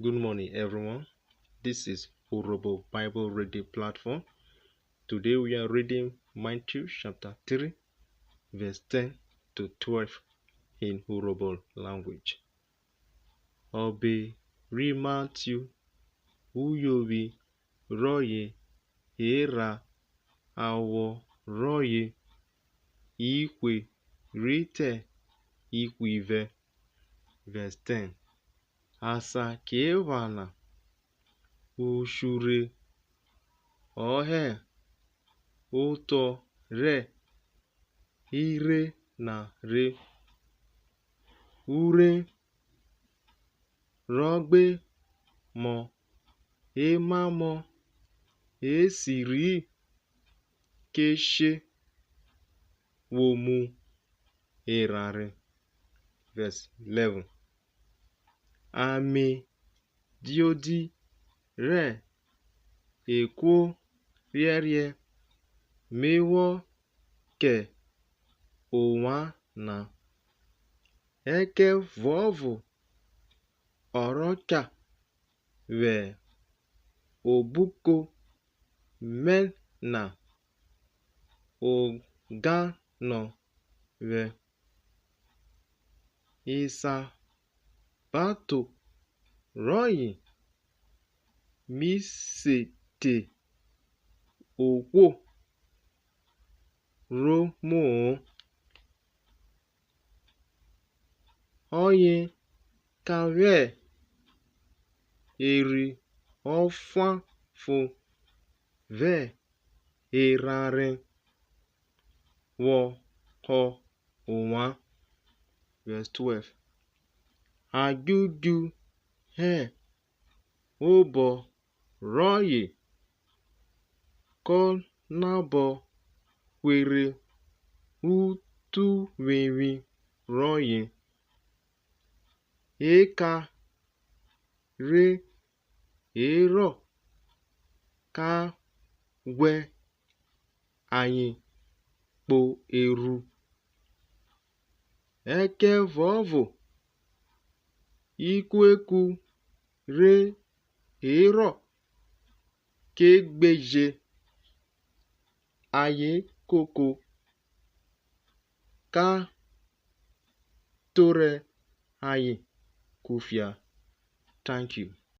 Good morning, everyone. This is Orobo Bible Reading Platform. Today we are reading Matthew chapter 3, verse 10 to 12 in Orobo language. Obi ri Matthew uyobi roye era awo roye ikwe rite ikwive. Verse 10. Asa kewana ushure ohe ụtọ re ire na re ure rọgbe mo emamo esiri keshe womu erare. Verse 11. Ami diodi re ekwo rierie mewo ke ụwa na eke vovu ọrọcha ve obuko me na ogano ve isa bato royi misete okwo romo oye kave eri ọfafo ve erare wo ho ụwa. Verse 12. Ajuju he obo royi ko nabo kwere utu weri royi eka re ero ka we anyị kpo eru eke vovo ikweku re ero kegbeje aye koko ka tore aye kufia. Thank you.